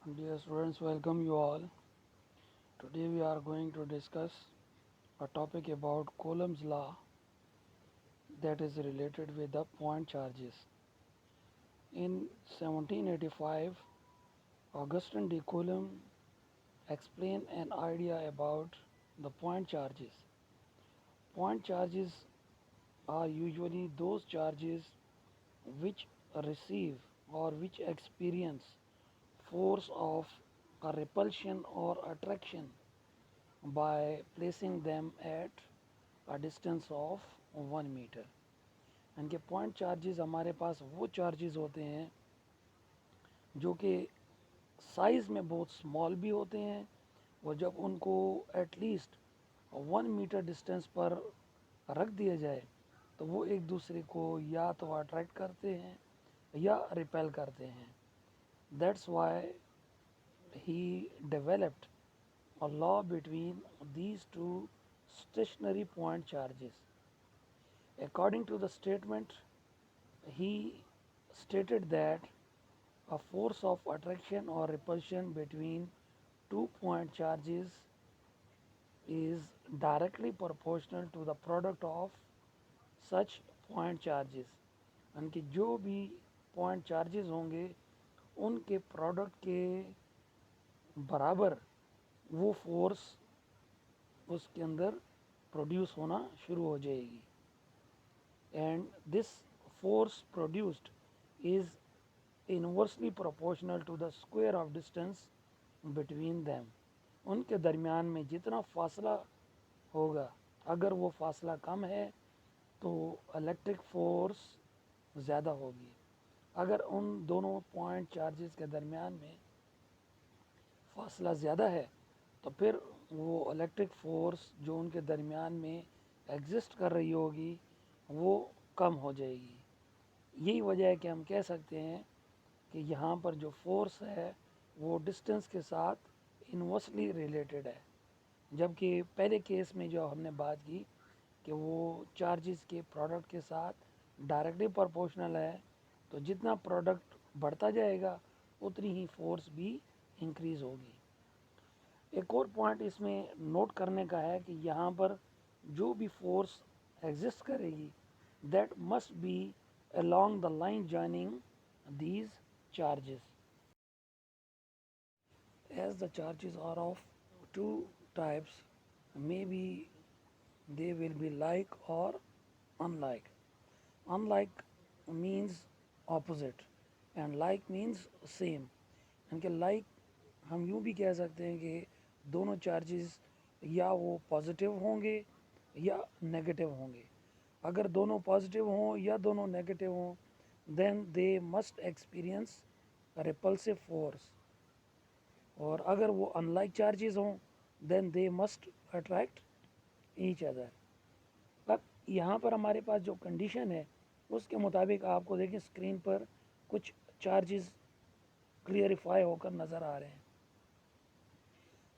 Dear students, welcome you all. Today we are going to discuss a topic about Coulomb's law that is related with the point charges. In 1785, Augustin de Coulomb explained an idea about the point charges. Point charges are usually those charges which receive or which experience force of a repulsion or attraction by placing them at a distance of 1 metre. यानी कि point charges हमारे पास वो charges होते हैं जो कि size में बहुत स्मॉल भी होते हैं और जब उनको एटलीस्ट 1 मीटर डिस्टेंस पर रख दिया जाए तो वो एक दूसरे को या तो अट्रैक्ट करते हैं या रिपेल करते हैं। That's why he developed a law between these two stationary point charges. According to the statement, he stated that a force of attraction or repulsion between two point charges is directly proportional to the product of such point charges. यानी कि जो भी point charges होंगे उनके product के बराबर वो force उसके अंदर प्रोड्यूस होना शुरू हो जाएगी। And this force produced is inversely proportional to the square of distance between them. उनके दरमियान में जितना फासला होगा, अगर वो फासला कम है तो इलेक्ट्रिक फोर्स ज़्यादा होगी। अगर उन दोनों पॉइंट चार्जेस के दरमियान में फासला ज़्यादा है तो फिर वो इलेक्ट्रिक फोर्स जो उनके दरमियान में एग्जिस्ट कर रही होगी वो कम हो जाएगी। यही वजह है कि हम कह सकते हैं कि यहाँ पर जो फोर्स है वो डिस्टेंस के साथ इन्वर्सली रिलेटेड है। जबकि पहले केस में जो हमने बात की कि वो चार्जेस के प्रोडक्ट के साथ डायरेक्टली प्रोपोर्शनल है, तो जितना प्रोडक्ट बढ़ता जाएगा उतनी ही फोर्स भी इंक्रीज़ होगी। एक और पॉइंट इसमें नोट करने का है कि यहाँ पर जो भी फोर्स एग्जिस्ट करेगी that must be along the line joining these charges. As the charges are of two types, maybe they will be like or unlike. Unlike means opposite and like means same. इनके like हम यूँ भी कह सकते हैं कि दोनों charges या वो पॉजिटिव होंगे या नेगेटिव होंगे। अगर दोनों पॉजिटिव हों या दोनों नेगेटिव हों then they must experience repulsive force, और अगर वो अनलाइक चार्जेस हों then they must attract each other. अब यहाँ पर हमारे पास जो कंडीशन है उसके मुताबिक आपको देखें स्क्रीन पर कुछ चार्जेस क्लियरिफाई होकर नज़र आ रहे हैं।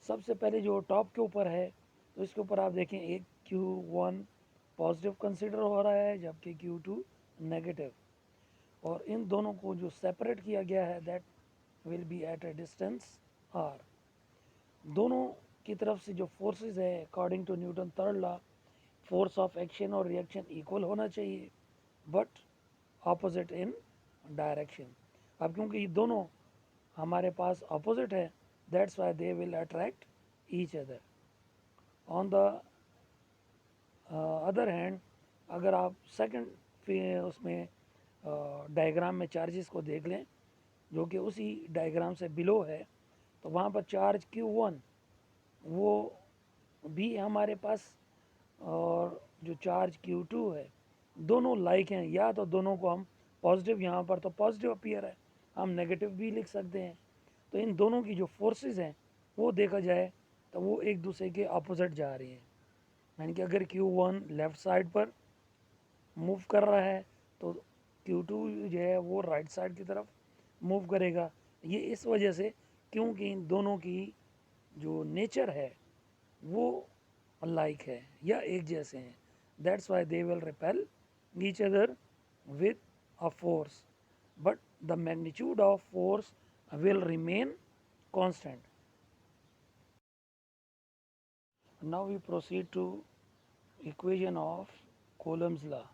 सबसे पहले जो टॉप के ऊपर है तो इसके ऊपर आप देखें एक Q1 पॉजिटिव कंसिडर हो रहा है जबकि Q2 नेगेटिव, और इन दोनों को जो सेपरेट किया गया है that will be at a distance R। दोनों की तरफ से जो फोर्सेस है according to Newton third law, force of action और रिएक्शन इक्वल होना चाहिए बट ऑपोजिट इन डायरेक्शन। अब क्योंकि ये दोनों हमारे पास ऑपोजिट है that's why they will attract each other. On the other hand अगर आप सेकंड उसमें डायग्राम में चार्जेस को देख लें जो कि उसी डायग्राम से बिलो है, तो वहाँ पर चार्ज Q1 वो भी हमारे पास और जो चार्ज Q2 है दोनों लाइक हैं, या तो दोनों को हम पॉजिटिव, यहाँ पर तो पॉजिटिव अपीयर है, हम नेगेटिव भी लिख सकते हैं। तो इन दोनों की जो फोर्सेस हैं वो देखा जाए तो वो एक दूसरे के अपोजिट जा रही हैं। यानी कि अगर Q1 लेफ़्ट साइड पर मूव कर रहा है तो Q2 जो है वो राइट साइड की तरफ मूव करेगा। ये इस वजह से क्योंकि इन दोनों की जो नेचर है वो लाइक है या एक जैसे हैं। That's why they will repel each other with a force but the magnitude of force will remain constant. Now we proceed to equation of Coulomb's law.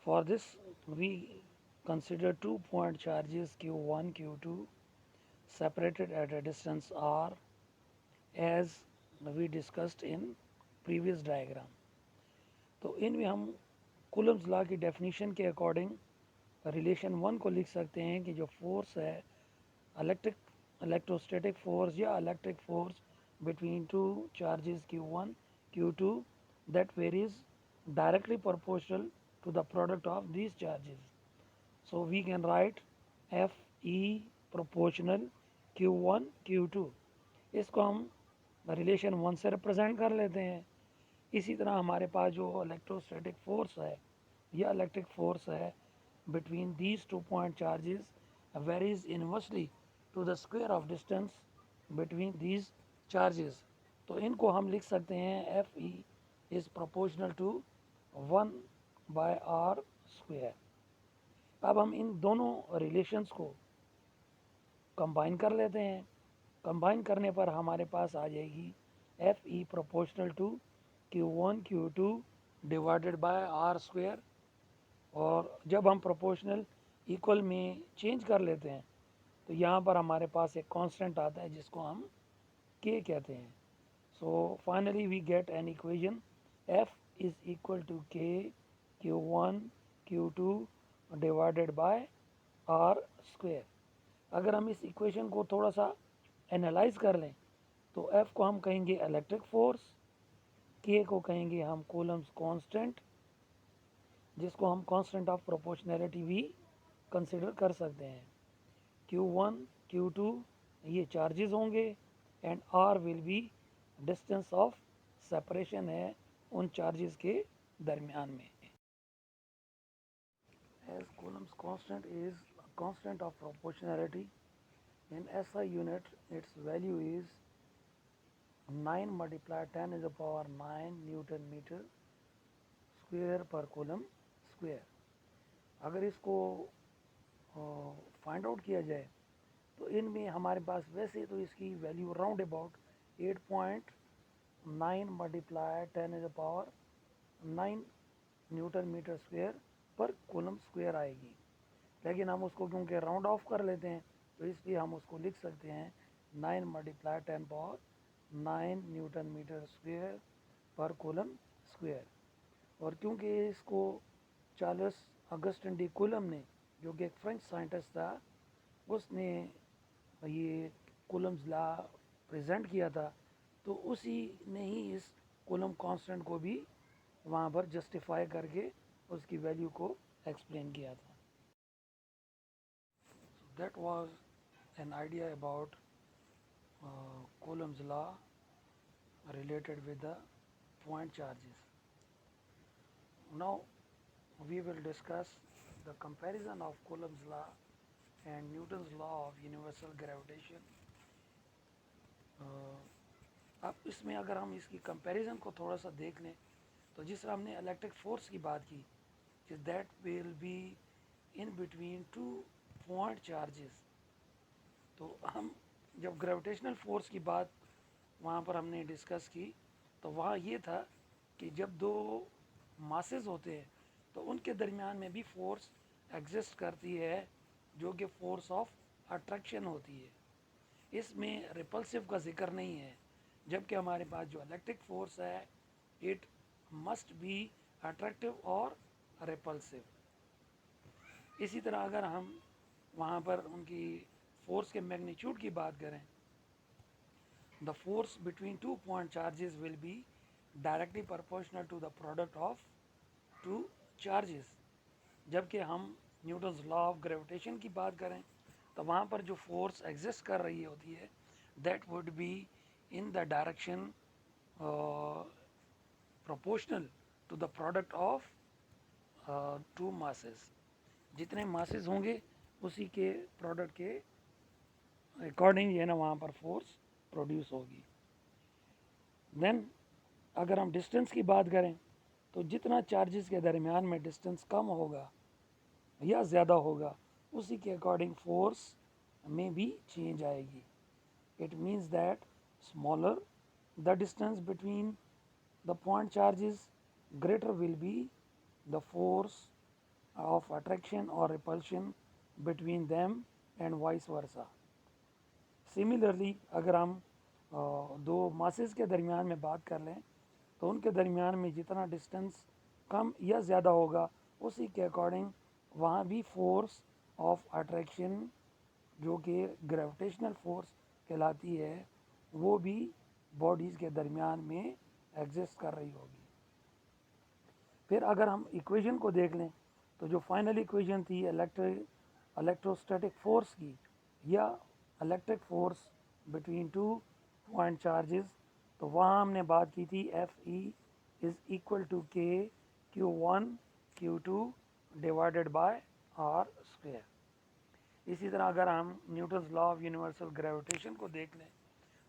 For this we consider 2 point charges q1 q2 separated at a distance r as we discussed in previous diagram. तो इनमें हम Coulomb's law की definition के according relation one को लिख सकते हैं कि जो फोर्स है इलेक्ट्रोस्टैटिक फोर्स या electric force between two charges q1 q2 that varies directly proportional to the product of these charges. So we can write F E proportional q1 q2. इसको हम रिलेशन वन से represent कर लेते हैं. इसी तरह हमारे पास जो इलेक्ट्रोस्टैटिक फोर्स है या इलेक्ट्रिक फोर्स है between these 2 point charges varies inversely to the square of distance between these charges. तो इनको हम लिख सकते हैं F E is proportional to 1/r². अब हम इन दोनों रिलेशंस को कंबाइन कर लेते हैं. कंबाइन करने पर हमारे पास आ जाएगी F E proportional to q1 q2 divided by r². और जब हम प्रोपोर्शनल इक्वल में चेंज कर लेते हैं तो यहाँ पर हमारे पास एक कांस्टेंट आता है जिसको हम k कहते हैं. So finally we get an equation f is equal to k q1 q2 divided by r². अगर हम इस इक्वेशन को थोड़ा सा एनालाइज कर लें तो f को हम कहेंगे इलेक्ट्रिक फोर्स, k को कहेंगे हम कूलम्स कांस्टेंट, जिसको हम कांस्टेंट ऑफ प्रोपोर्शनैलिटी भी कंसिडर कर सकते हैं. q1 q2 ये चार्जेस होंगे and r will be distance of separation है उन चार्जेस के दरमियान में. As Coulomb's constant is constant of proportionality in SI unit its value is 9 multiplied 10 to the power 9 Newton meter square per coulomb square. अगर इसको find out किया जाए तो इनमें हमारे पास वैसे तो इसकी value round about 8.9 multiply 10 to the power 9 newton metre square पर कूलम स्क्वायर आएगी. लेकिन हम उसको क्योंकि राउंड ऑफ कर लेते हैं तो इसलिए हम उसको लिख सकते हैं 9 multiply 10 power 9 newton metre square पर कूलम स्क्वायर. और क्योंकि इसको चार्ल्स अगस्टिन डी कूलम ने, जो कि एक फ्रेंच साइंटिस्ट था, उसने ये कूलम्स लॉ प्रेजेंट किया था, तो उसी ने ही इस कूलम कांस्टेंट को भी वहाँ पर जस्टिफाई करके उसकी वैल्यू को एक्सप्लेन किया था. That was an idea about Coulomb's law related with the point charges. Now we will discuss the comparison of Coulomb's law and Newton's law of universal gravitation. अब इसमें अगर हम इसकी कंपैरिजन को थोड़ा सा देख लें तो जिस तरह हमने इलेक्ट्रिक फोर्स की बात की, that will be in between two point charges. तो हम जब ग्रेविटेशनल फोर्स की बात वहाँ पर हमने डिस्कस की तो वहाँ ये था कि जब दो मासेस होते हैं तो उनके दरमियान में भी फोर्स एग्जिस्ट करती है जो कि फोर्स ऑफ अट्रैक्शन होती है. इसमें रिपल्सिव का जिक्र नहीं है, जबकि हमारे पास जो इलेक्ट्रिक फोर्स है इट मस्ट बी अट्रैक्टिव और रिपल्सिव. इसी तरह अगर हम वहाँ पर उनकी फोर्स के मैग्नीट्यूड की बात करें, the force between 2 point charges will be directly proportional to the product of 2 charges. जबकि हम न्यूटन्स लॉ ऑफ ग्रेविटेशन की बात करें तो वहाँ पर जो फोर्स एग्जिस्ट कर रही होती है that would be in the direction proportional to the product of 2 masses. जितने मासेस होंगे उसी के प्रोडक्ट के अकॉर्डिंग है ना वहाँ पर फोर्स प्रोड्यूस होगी. देन अगर हम डिस्टेंस की बात करें तो जितना चार्जेस के दरमियान में डिस्टेंस कम होगा या ज़्यादा होगा उसी के अकॉर्डिंग फोर्स में भी चेंज आएगी. It means that smaller the distance between the point charges, greater will be the force of attraction or repulsion between them and vice versa. Similarly अगर हम दो मासेस के दरमियान में बात कर लें तो उनके दरमियान में जितना डिस्टेंस कम या ज़्यादा होगा उसी के अकॉर्डिंग वहाँ भी फोर्स ऑफ अट्रैक्शन जो कि ग्रेविटेशनल फोर्स कहलाती है वो भी बॉडीज़ के दरमियान में एग्जिस्ट कर रही होगी. फिर अगर हम इक्वेशन को देख लें तो जो फाइनल इक्वेशन थी इलेक्ट्रोस्टैटिक फोर्स की या electric force between two point charges, तो वहाँ हमने बात की थी F E is equal to K Q1 Q2 divided by r square. इसी तरह अगर हम Newton's law of universal gravitation को देख लें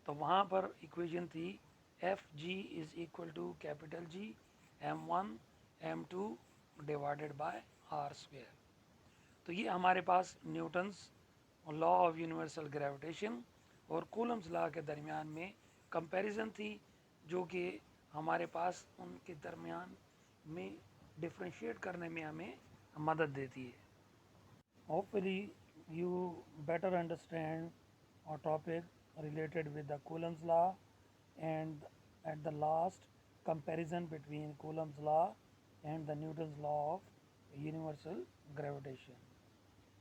तो वहाँ पर इक्वेशन थी F G is equal to capital G M1 M2 divided by r square. तो ये हमारे पास Newton's law of universal gravitation और कूलम्स लॉ के दरमियान में कंपैरिजन थी जो कि हमारे पास उनके दरमियान में डिफ्रेंशिएट करने में हमें मदद देती है. Hopefully you better understand a topic related with the Coulomb's law and at the last comparison between Coulomb's law and the Newton's law of universal gravitation.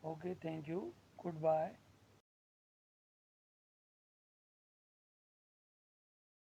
Okay, thank you. Goodbye.